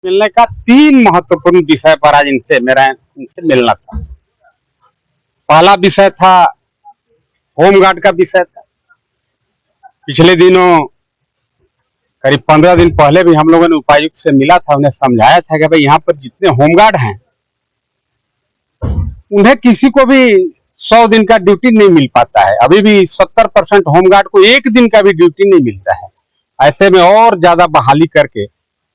मिलने का तीन महत्वपूर्ण विषय पर आज इनसे मिलना था। पहला विषय था होमगार्ड का विषय था। पिछले दिनों करीब 15 दिन पहले भी हम लोगों ने उपायुक्त से मिला था, उन्हें समझाया था कि भाई यहाँ पर जितने होमगार्ड हैं उन्हें किसी को भी 100 दिन का ड्यूटी नहीं मिल पाता है। अभी भी 70% होमगार्ड को एक दिन का भी ड्यूटी नहीं मिलता है। ऐसे में और ज्यादा बहाली करके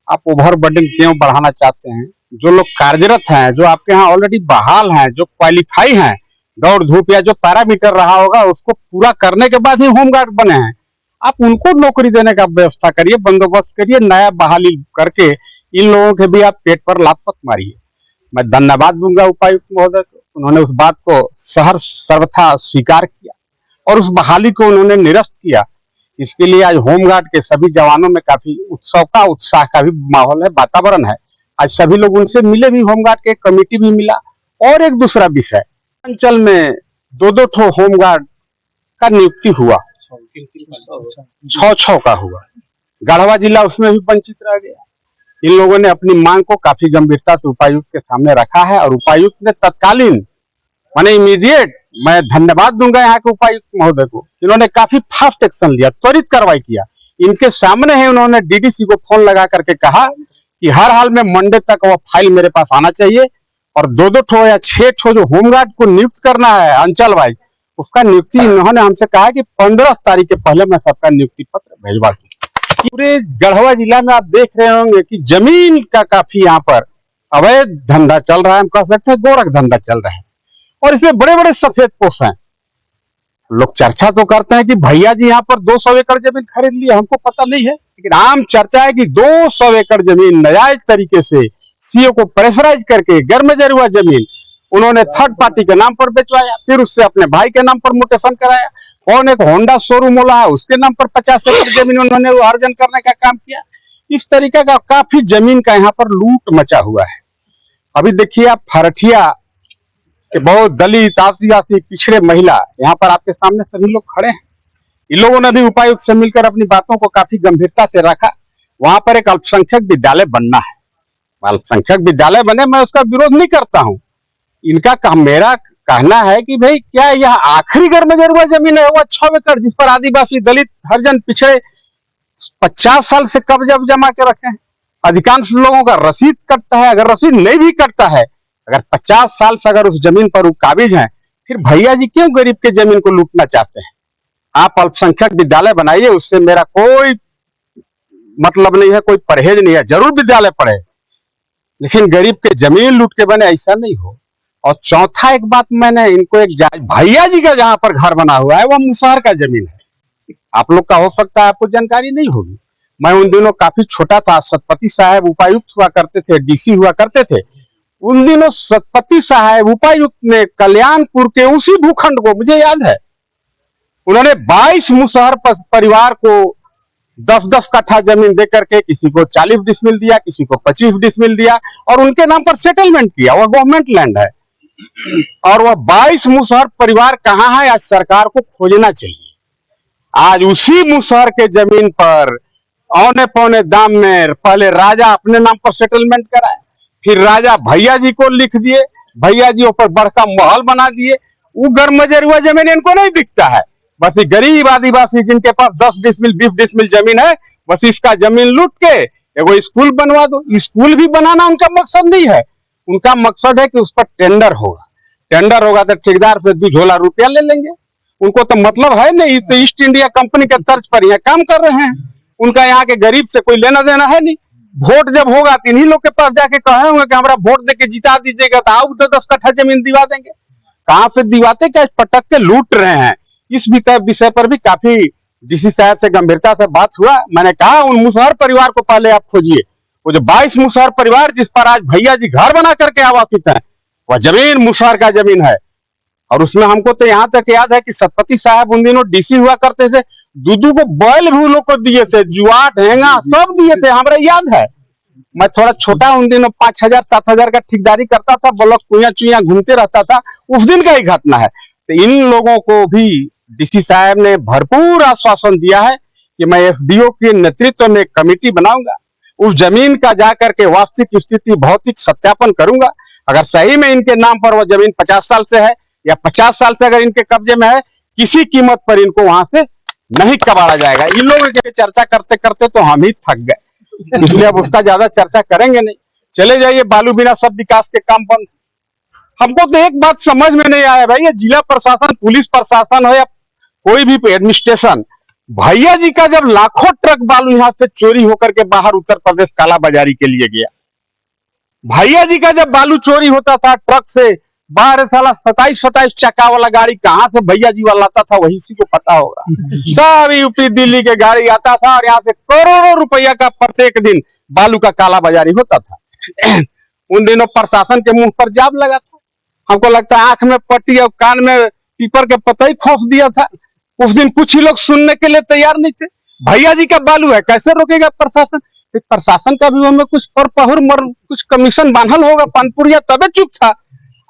आप ओवरबर्डन क्यों बढ़ाना चाहते हैं? जो लोग कार्यरत हैं, जो आपके यहाँ ऑलरेडी बहाल हैं, जो क्वालिफाई हैं, दौड़ धूप या जो पैरामीटर रहा होगा उसको पूरा करने के बाद ही होमगार्ड बने हैं, आप उनको नौकरी देने का व्यवस्था करिए, बंदोबस्त करिए, नया बहाली करके इन लोगों के भी आप पेट पर लात मत मारिए। मैं धन्यवाद दूंगा उपायुक्त महोदय को, उन्होंने उस बात को सहर्ष सर्वथा स्वीकार किया और उस बहाली को उन्होंने निरस्त किया। इसके लिए आज होमगार्ड के सभी जवानों में काफी उत्साह का भी माहौल है, वातावरण है। आज सभी लोग उनसे मिले भी, होमगार्ड के कमेटी भी मिला। और एक दूसरा विषय, अंचल में दो ठो होमगार्ड का नियुक्ति हुआ, 6 का हुआ। गढ़वा जिला उसमें भी वंचित रह गया। इन लोगों ने अपनी मांग को काफी गंभीरता से उपायुक्त के सामने रखा है और उपायुक्त ने तत्कालीन माने इमीडिएट, मैं धन्यवाद दूंगा यहाँ के उपायुक्त महोदय को, इन्होंने काफी फास्ट एक्शन लिया, त्वरित कार्रवाई किया। इनके सामने है उन्होंने डीडीसी को फोन लगा करके कहा कि हर हाल में मंडे तक वो फाइल मेरे पास आना चाहिए और 2 ठो या 6 ठो जो होमगार्ड को नियुक्त करना है अंचल वाइज, उसका नियुक्ति इन्होंने हमसे कहा कि 15 तारीख के पहले मैं सबका नियुक्ति पत्र भेजवा दूं। पूरे गढ़वा जिला में आप देख रहे होंगे कि जमीन का काफी यहाँ पर अवैध धंधा चल रहा है, हम कह सकते हैं गोरख धंधा चल रहा है और इसमें बड़े बड़े सफेद पोस्ट हैं। लोग चर्चा तो करते हैं कि भैया जी यहाँ पर 200 एकड़ जमीन खरीद ली, हमको पता नहीं है, लेकिन आम चर्चा है कि 200 एकड़ जमीन नाजायज तरीके से सीओ को प्रेशराइज करके गैरमजर हुआ जमीन उन्होंने थर्ड पार्टी के नाम पर बेचवाया, फिर उससे अपने भाई के नाम पर म्यूटेशन कराया। कौन एक होंडा शोरूम वाला है उसके नाम पर 50 एकड़ जमीन उन्होंने अर्जन करने का काम किया। इस तरीके का काफी जमीन का यहाँ पर लूट मचा हुआ है। अभी देखिए आप फरठिया के बहुत दलित आदिवासी पिछड़े महिला यहाँ पर आपके सामने सभी लोग खड़े हैं। इन लोगों ने भी उपायुक्त से मिलकर अपनी बातों को काफी गंभीरता से रखा। वहां पर एक अल्पसंख्यक विद्यालय बनना है, अल्पसंख्यक विद्यालय बने, मैं उसका विरोध नहीं करता हूँ। इनका मेरा कहना है कि भाई क्या यह आखिरी गैरमजरूआ जमीन है वो 6 एकड़ जिस पर आदिवासी दलित हरिजन पिछड़े 50 साल से कब्जा जमा के रखे हैं? अधिकांश लोगों का रसीद कटता है, अगर रसीद नहीं भी कटता है, अगर 50 साल से अगर उस जमीन पर काबिज हैं, फिर भैया जी क्यों गरीब के जमीन को लूटना चाहते हैं? आप अल्पसंख्यक विद्यालय बनाइए, उससे मेरा कोई मतलब नहीं है, कोई परहेज नहीं है, जरूर विद्यालय पढ़े, लेकिन गरीब के जमीन लूट के बने, ऐसा नहीं हो। और चौथा एक बात मैंने इनको भैया जी का जहां पर घर बना हुआ है वो मुसहर का जमीन है। आप लोग का हो सकता है आपको जानकारी नहीं होगी। मैं उन दिनों काफी छोटा था, सतपति साहब उपायुक्त हुआ करते थे, डीसी हुआ करते थे। उन दिनों सतपति साहब उपायुक्त ने कल्याणपुर के उसी भूखंड को, मुझे याद है, उन्होंने 22 मुसहर परिवार को 10-10 कट्ठा जमीन दे करके किसी को 40 डिसमिल दिया, किसी को 25 डिसमिल दिया और उनके नाम पर सेटलमेंट किया। वह गवर्नमेंट लैंड है और वह 22 मुसहर परिवार कहाँ है, आज सरकार को खोजना चाहिए। आज उसी मुसहर के जमीन पर औने पौने दाम में पहले राजा अपने नाम पर सेटलमेंट कराए, फिर राजा भैया जी को लिख दिए, भैया जी ऊपर बड़का महल बना दिए। वो गैरमजरूआ जमीन इनको नहीं दिखता है, बस गरीब आदिवासी जिनके पास 10 डिसमिल 20 डिसमिल जमीन है, बस इसका जमीन लूट के एगो स्कूल बनवा दो। स्कूल भी बनाना उनका मकसद नहीं है, उनका मकसद है कि उस पर टेंडर होगा तो ठेकेदार से 2 झोला रुपया ले लेंगे। उनको तो मतलब है नहीं, तो ईस्ट इंडिया कंपनी के तर्ज पर यहाँ काम कर रहे हैं। उनका यहाँ के गरीब से कोई लेना देना है नहीं। वोट जब होगा तो इन्हीं लोग के पास जाके कहे होंगे कि हमारा वोट देके जिता दीजिएगा, तो आओ तो 10 कट्ठा जमीन दिवा देंगे। कहाँ से दिवाते, क्या पटक के लूट रहे हैं। इस विषय पर भी काफी डीसी साहब से गंभीरता से बात हुआ। मैंने कहा उन मुसहर परिवार को पहले आप खोजिए, वो जो 22 मुसहर परिवार जिस पर आज भैया जी घर बना करके आवासित है, वह जमीन मुसहर का जमीन है। और उसमें हमको तो यहाँ तक याद है कि सतपति साहब उन दिनों डीसी हुआ करते थे, दूधू को बैल भी लोग को दिए थे, जुआ ढेंगा सब दिए थे, हमारा याद है। मैं थोड़ा छोटा उन दिनों 5000-7000 का ठेकेदारी करता था, ब्लॉक कुइया चुइया घूमते रहता था, उस दिन का ही घटना है। तो इन लोगों को भी डीसी साहब ने भरपूर आश्वासन दिया है कि मैं एफडीओ के नेतृत्व में कमेटी बनाऊंगा, उस जमीन का जाकर के वास्तविक स्थिति भौतिक सत्यापन करूंगा। अगर सही में इनके नाम पर वो जमीन 50 साल से है या 50 साल से अगर इनके कब्जे में है, किसी कीमत पर इनको वहां से नहीं कबाड़ा जाएगा। इन लोगों की चर्चा करते करते तो हम ही थक गए, इसलिए अब उसका ज्यादा चर्चा करेंगे नहीं। चले जाइए, बालू बिना सब विकास के काम बंद। हमको तो एक बात समझ में नहीं आया भाई, ये जिला प्रशासन, पुलिस प्रशासन हो या कोई भी एडमिनिस्ट्रेशन, भैया जी का जब लाखों ट्रक बालू यहाँ से चोरी होकर के बाहर उत्तर प्रदेश काला बाजारी के लिए गया, भैया जी का जब बालू चोरी होता था ट्रक से बाहर, साला 27 चक्का वाला गाड़ी कहाँ से भैया जी वाला आता था वही सी को पता होगा। सब यूपी दिल्ली के गाड़ी आता था और यहाँ से करोड़ों रुपया का प्रत्येक दिन बालू का काला बाजारी होता था। उन दिनों प्रशासन के मुंह पर जाब लगा था, हमको लगता है आंख में पट्टी और कान में पीपर के पता ही खोस दिया था। उस दिन कुछ ही लोग सुनने के लिए तैयार नहीं थे। भैया जी का बालू है, कैसे रोकेगा प्रशासन? प्रशासन का भी हमें कुछ पर पहुर मर कुछ कमीशन बांधल होगा पानपुरिया, तबे चुप था।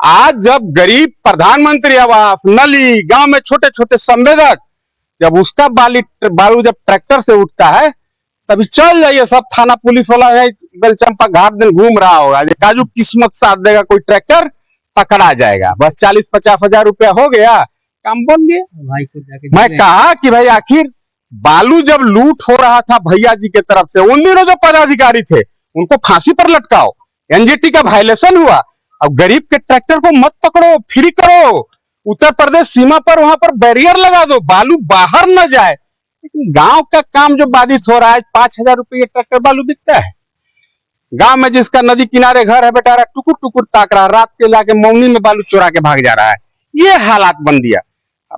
आज जब गरीब प्रधानमंत्री आवास, नली, गांव में छोटे छोटे संवेदक, जब उसका बालू जब ट्रैक्टर से उठता है, तभी चल जाइए सब थाना पुलिस वाला है बेलचंपा घाट दिन घूम रहा होगा, काजू किस्मत साथ देगा कोई ट्रैक्टर पकड़ा जाएगा, बस 40-50 हजार रुपया हो गया, काम बन गया। मैं कहा कि भाई आखिर बालू जब लूट हो रहा था भैया जी के तरफ से, उन दिनों जो पदाधिकारी थे उनको फांसी पर लटकाओ, एनजीटी का वायलेशन हुआ। अब गरीब के ट्रैक्टर को मत पकड़ो, फ्री करो, उत्तर प्रदेश सीमा पर वहां पर बैरियर लगा दो, बालू बाहर न जाए। लेकिन गांव का काम जो बाधित हो रहा है, 5,000 रुपये ट्रैक्टर बालू बिकता है। गांव में जिसका नदी किनारे घर है बेचारा टुकुर टुकुर ताक रहा, रात के लाके मौनी में बालू चुरा के भाग जा रहा है। ये हालात बन दिया।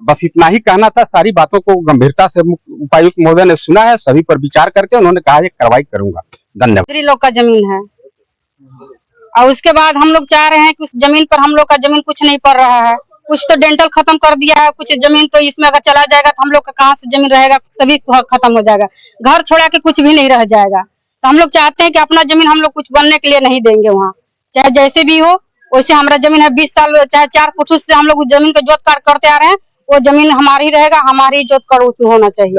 बस इतना ही कहना था। सारी बातों को गंभीरता से उपायुक्त महोदय ने सुना है, सभी पर विचार करके उन्होंने कहा ये कार्रवाई करूंगा। धन्यवाद। लोग का जमीन है और उसके बाद हम लोग चाह रहे हैं कि उस जमीन पर हम लोग का जमीन कुछ नहीं पड़ रहा है। कुछ तो डेंटल खत्म कर दिया है, कुछ जमीन तो इसमें अगर चला जाएगा तो हम लोग का कहाँ से जमीन रहेगा, सभी खत्म हो जाएगा। घर छोड़ा के कुछ भी नहीं रह जाएगा। तो हम लोग चाहते हैं कि अपना जमीन हम लोग कुछ बनने के लिए नहीं देंगे वहाँ, चाहे जैसे भी हो। वैसे हमारा जमीन है 20 साल, चाहे 4 फुट से हम लोग जमीन का जोत काट करते आ रहे हैं, वो जमीन हमारी रहेगा, हमारी जोत कर उसमें होना चाहिए।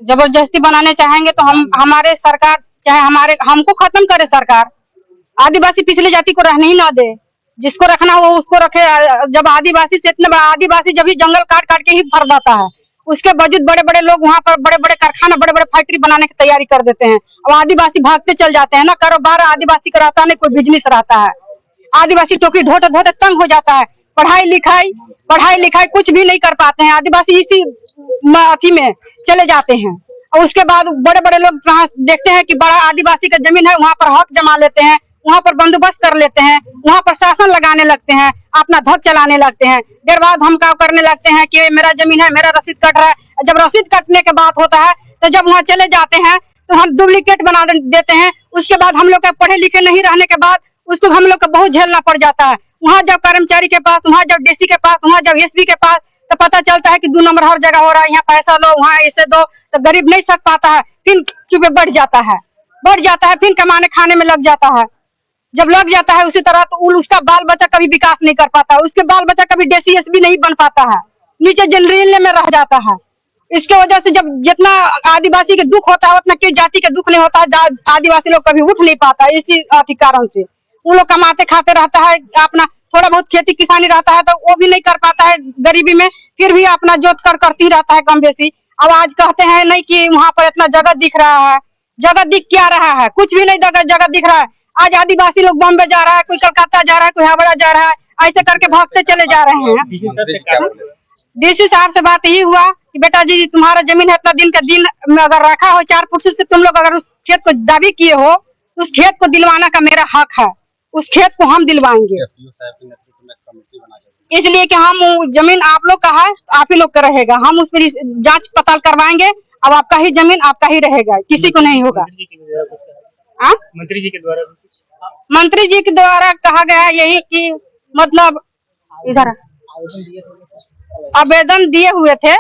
जबरदस्ती बनाने चाहेंगे तो हम हमारे सरकार चाहे हमारे हमको खत्म करे सरकार, आदिवासी पिछले जाति को रहने ही ना दे, जिसको रखना हो उसको रखे। जब आदिवासी से इतना बड़ा आदिवासी जब भी जंगल काट काट के ही भर जाता है, उसके बावजूद बड़े बड़े लोग वहाँ पर बड़े बड़े कारखाना, बड़े बड़े फैक्ट्री बनाने की तैयारी कर देते हैं। अब आदिवासी भागते चल जाते हैं ना, कारोबार आदिवासी का रहता नहीं, कोई बिजनेस रहता है। आदिवासी टोकरी ढोते ढोते तंग हो जाता है, पढ़ाई लिखाई कुछ भी नहीं कर पाते हैं। आदिवासी इसी अथी में चले जाते हैं और उसके बाद बड़े बड़े लोग देखते हैं कि बड़ा आदिवासी का जमीन है, वहाँ पर हक जमा लेते हैं, वहाँ पर बंदोबस्त कर लेते हैं, वहाँ पर शासन लगाने लगते हैं, अपना धक चलाने लगते हैं। देर बाद हम काम करने लगते हैं कि मेरा जमीन है, मेरा रसीद कट रहा है। जब रसीद कटने के बाद होता है तो जब वहाँ चले जाते हैं तो हम डुप्लीकेट बना देते हैं। उसके बाद हम लोग का पढ़े लिखे नहीं रहने के बाद उसको हम लोग को बहुत झेलना पड़ जाता है। वहाँ जब कर्मचारी के पास, वहाँ जब डीसी के पास, वहाँ जब एसपी के पास, तो पता चलता है कि 2 नंबर हर जगह हो रहा है, यहाँ पैसा लो, वहाँ ऐसे दो, तो गरीब नहीं सक पाता है, फिर चुपे बढ़ जाता है, फिर कमाने खाने में लग जाता है। जब लग जाता है उसी तरह तो उसका बाल बच्चा कभी विकास नहीं कर पाता, उसके बाल बच्चा कभी DCS भी नहीं बन पाता है, नीचे जनरल में रह जाता है। इसके वजह से जब जितना आदिवासी के दुख होता है उतना किस जाति के दुख नहीं होता है। आदिवासी लोग कभी उठ नहीं पाता, इसी कारण से उन लोग कमाते खाते रहता है, अपना थोड़ा बहुत खेती किसानी रहता है तो वो भी नहीं कर पाता है गरीबी में, फिर भी अपना जोत करती रहता है कम बेसी। अब आज कहते हैं नहीं कि वहाँ पर इतना जगह दिख रहा है, जगह दिख क्या रहा है, कुछ भी नहीं जगह दिख रहा है। आज आदिवासी लोग बॉम्बे जा रहा है, कोई कलकत्ता जा रहा है, कोई हावड़ा जा रहा है, ऐसे करके भागते चले जा रहे हैं। डीसी साहब से बात यही हुआ कि बेटा जी तुम्हारा जमीन है, इतना दिन का दिन में अगर रखा हो 4 फुट से तुम लोग अगर उस खेत को दावी किए हो तो उस खेत को दिलवाना का मेरा हक है, उस खेत को हम दिलवाएंगे। इसलिए कि हम जमीन आप लोग का है, आप ही लोग का रहेगा, हम उस पर जांच पड़ताल करवाएंगे। अब आपका ही जमीन आपका ही रहेगा, किसी को नहीं होगा। मंत्री जी के द्वारा कहा गया यही कि मतलब इधर आवेदन दिए हुए थे,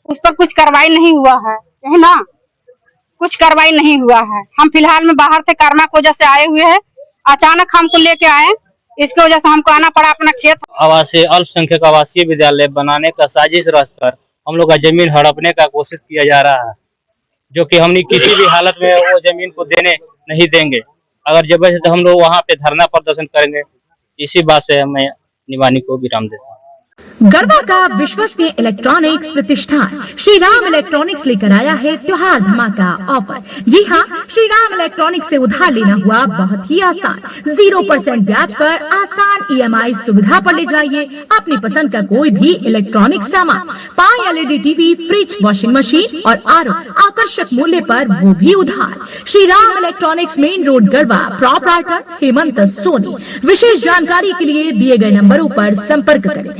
उस पर कुछ कार्रवाई नहीं हुआ है, यही ना, कुछ कार्रवाई नहीं हुआ है। हम फिलहाल में बाहर से कर्मा की वजह से आए हुए हैं, अचानक हमको लेके आए, इसकी वजह से हमको आना पड़ा अपना खेत। आवासीय अल्पसंख्यक आवासीय विद्यालय बनाने का साजिश रच कर हम लोग का जमीन हड़पने का कोशिश किया जा रहा है। जो कि हमने किसी भी हालत में वो जमीन को देने नहीं देंगे। अगर जबरदस्ती हम लोग वहाँ पे धरना प्रदर्शन करेंगे। इसी बात से मैं निवानी को विराम देता हूँ। गढ़वा का विश्वसनीय इलेक्ट्रॉनिक्स प्रतिष्ठान श्री राम इलेक्ट्रॉनिक्स लेकर आया है त्योहार धमाका ऑफर। जी हाँ, श्री राम इलेक्ट्रॉनिक्स से उधार लेना हुआ बहुत ही आसान। 0% ब्याज पर आसान EMI सुविधा पर ले जाइए अपनी पसंद का कोई भी इलेक्ट्रॉनिक सामान। पाए LED TV, fridge, washing machine और RO आकर्षक मूल्य पर, वो भी उधार। Shri Ram Electronics, main road, Garhwa. Proprietor Hemant Soni. विशेष जानकारी के लिए दिए गए नंबरों पर संपर्क करें।